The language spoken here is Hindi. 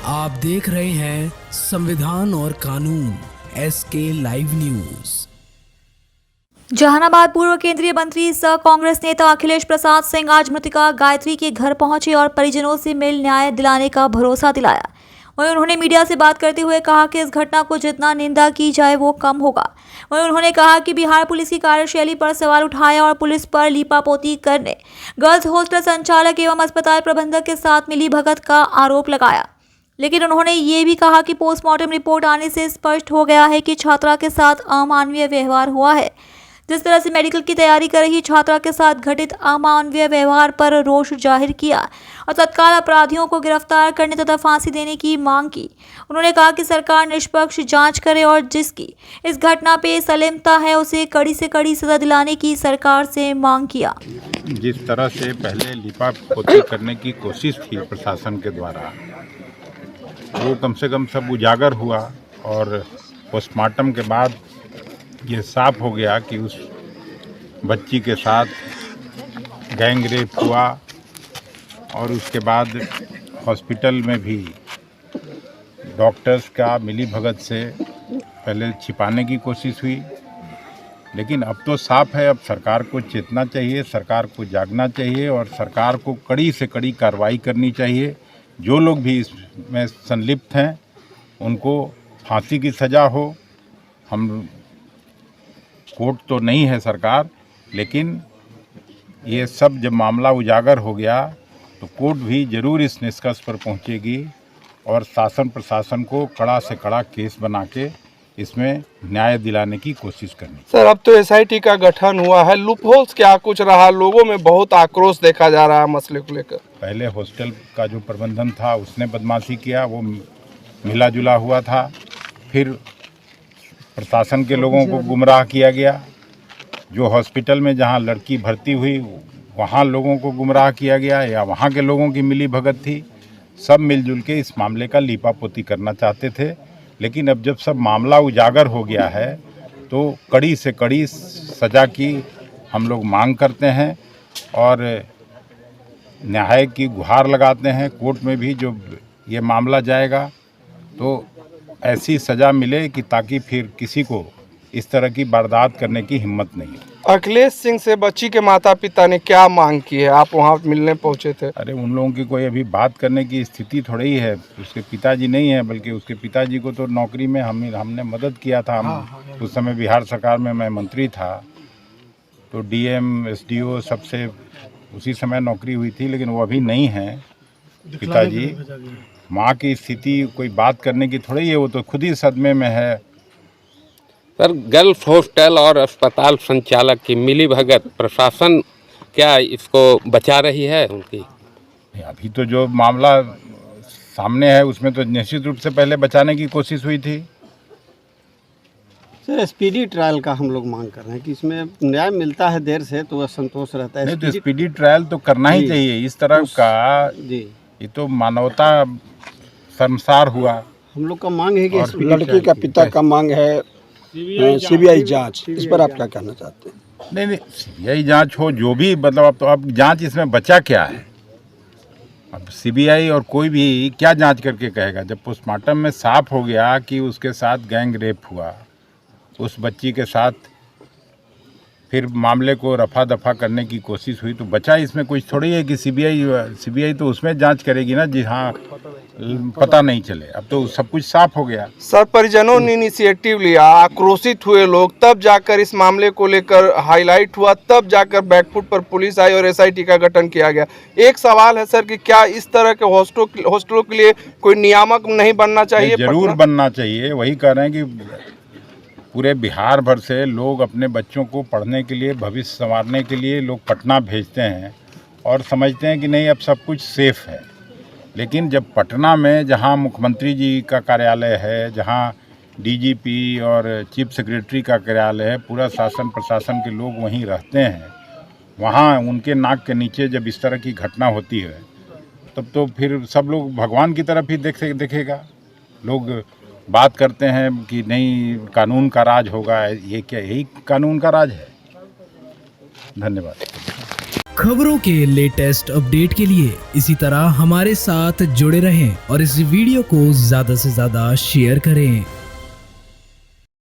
आप देख रहे हैं संविधान और कानून SK लाइव न्यूज। जहानाबाद पूर्व केंद्रीय मंत्री सह कांग्रेस नेता अखिलेश प्रसाद सिंह आज मृतका गायत्री के घर पहुंचे और परिजनों से मिल न्याय दिलाने का भरोसा दिलाया। वहीं उन्होंने मीडिया से बात करते हुए कहा कि इस घटना को जितना निंदा की जाए वो कम होगा। वहीं उन्होंने कहा कि बिहार पुलिस की कार्यशैली पर सवाल उठाया और पुलिस पर लीपापोती करने गर्ल्स हॉस्टल संचालक एवं अस्पताल प्रबंधक के साथ मिलीभगत का आरोप लगाया। लेकिन उन्होंने ये भी कहा कि पोस्टमार्टम रिपोर्ट आने से स्पष्ट हो गया है कि छात्रा के साथ अमानवीय व्यवहार हुआ है। जिस तरह से मेडिकल की तैयारी कर रही छात्रा के साथ घटित अमानवीय व्यवहार पर रोष जाहिर किया और तत्काल अपराधियों को गिरफ्तार करने तथा फांसी देने की मांग की। उन्होंने कहा कि सरकार निष्पक्ष जांच करे और जिसकी इस घटना पे संलिप्तता है उसे कड़ी से कड़ी सजा दिलाने की सरकार से मांग किया। जिस तरह से पहले लिपापोती करने की कोशिश थी प्रशासन के द्वारा, वो कम से कम सब उजागर हुआ और पोस्टमार्टम के बाद ये साफ हो गया कि उस बच्ची के साथ गैंग रेप हुआ और उसके बाद हॉस्पिटल में भी डॉक्टर्स का मिलीभगत से पहले छिपाने की कोशिश हुई। लेकिन अब तो साफ है, अब सरकार को चेतना चाहिए, सरकार को जागना चाहिए और सरकार को कड़ी से कड़ी कार्रवाई करनी चाहिए। जो लोग भी इसमें संलिप्त हैं उनको फांसी की सज़ा हो। हम कोर्ट तो नहीं है सरकार, लेकिन ये सब जब मामला उजागर हो गया तो कोर्ट भी ज़रूर इस निष्कर्ष पर पहुंचेगी और शासन प्रशासन को कड़ा से कड़ा केस बना के इसमें न्याय दिलाने की कोशिश करनी। सर, अब तो SIT का गठन हुआ है, लूपहोल्स क्या कुछ रहा? लोगों में बहुत आक्रोश देखा जा रहा है मसले को लेकर। पहले हॉस्टल का जो प्रबंधन था उसने बदमाशी किया, वो मिला जुला हुआ था। फिर प्रशासन के लोगों को गुमराह किया गया। जो हॉस्पिटल में जहां लड़की भर्ती हुई वहां लोगों को गुमराह किया गया या वहां के लोगों की मिली भगत थी। सब मिलजुल के इस मामले का लीपापोती करना चाहते थे। लेकिन अब जब सब मामला उजागर हो गया है तो कड़ी से कड़ी सज़ा की हम लोग मांग करते हैं और न्याय की गुहार लगाते हैं। कोर्ट में भी जो ये मामला जाएगा तो ऐसी सज़ा मिले कि ताकि फिर किसी को इस तरह की वारदात करने की हिम्मत नहीं हो। अखिलेश सिंह से बच्ची के माता पिता ने क्या मांग की है? आप वहां मिलने पहुंचे थे। अरे उन लोगों की कोई अभी बात करने की स्थिति थोड़ी ही है। उसके पिताजी नहीं है, बल्कि उसके पिताजी को तो नौकरी में हमने मदद किया था। उस समय बिहार सरकार में मैं मंत्री था तो DM SDO सबसे उसी समय नौकरी हुई थी, लेकिन वो अभी नहीं है पिताजी। माँ की स्थिति कोई बात करने की थोड़ी है, वो तो खुद ही सदमे में है। सर, गर्ल्स हॉस्टल और अस्पताल संचालक की मिलीभगत प्रशासन क्या इसको बचा रही है उनकी? अभी तो जो मामला सामने है उसमें तो निश्चित रूप से पहले बचाने की कोशिश हुई थी। सर, स्पीडी ट्रायल का हम लोग मांग कर रहे हैं कि इसमें न्याय मिलता है देर से तो वह संतोष रहता है। नहीं तो स्पीडी ट्रायल तो करना ही चाहिए। इस तरह का जी, ये तो मानवता शर्मसार हुआ। हम लोग का मांग है कि लड़की का पिता का मांग है CBI जांच। इस पर आप क्या कहना चाहते हैं? नहीं, CBI जांच हो जो भी, मतलब अब जांच इसमें बचा क्या है? अब CBI और कोई भी क्या जांच करके कहेगा? जब पोस्टमार्टम में साफ हो गया कि उसके साथ गैंग रेप हुआ, उस बच्ची के साथ फिर मामले को रफा दफा करने की कोशिश हुई, तो बचा इसमें कुछ थोड़ी है कि CBI तो उसमें जांच करेगी ना जी, हाँ पता नहीं चले। अब तो सब कुछ साफ हो गया। सर, परिजनों ने इनिशिएटिव लिया, आक्रोशित हुए लोग, तब जाकर इस मामले को लेकर हाईलाइट हुआ, तब जाकर बैकफुट पर पुलिस आई और SIT का गठन किया गया। एक सवाल है सर कि क्या इस तरह के हॉस्टलों के लिए कोई नियामक नहीं बनना चाहिए? जरूर बनना चाहिए। वही कह रहे हैं कि पूरे बिहार भर से लोग अपने बच्चों को पढ़ने के लिए, भविष्य संवारने के लिए लोग पटना भेजते हैं और समझते हैं कि नहीं अब सब कुछ सेफ है। लेकिन जब पटना में जहां मुख्यमंत्री जी का कार्यालय है, जहां DGP और चीफ सेक्रेटरी का कार्यालय है, पूरा शासन प्रशासन के लोग वहीं रहते हैं, वहां उनके नाक के नीचे जब इस तरह की घटना होती है तब तो फिर सब लोग भगवान की तरफ ही देखेगा। लोग बात करते हैं कि नहीं कानून का राज होगा। ये क्या यही कानून का राज है? धन्यवाद। खबरों के लेटेस्ट अपडेट के लिए इसी तरह हमारे साथ जुड़े रहें और इस वीडियो को ज्यादा से ज्यादा शेयर करें।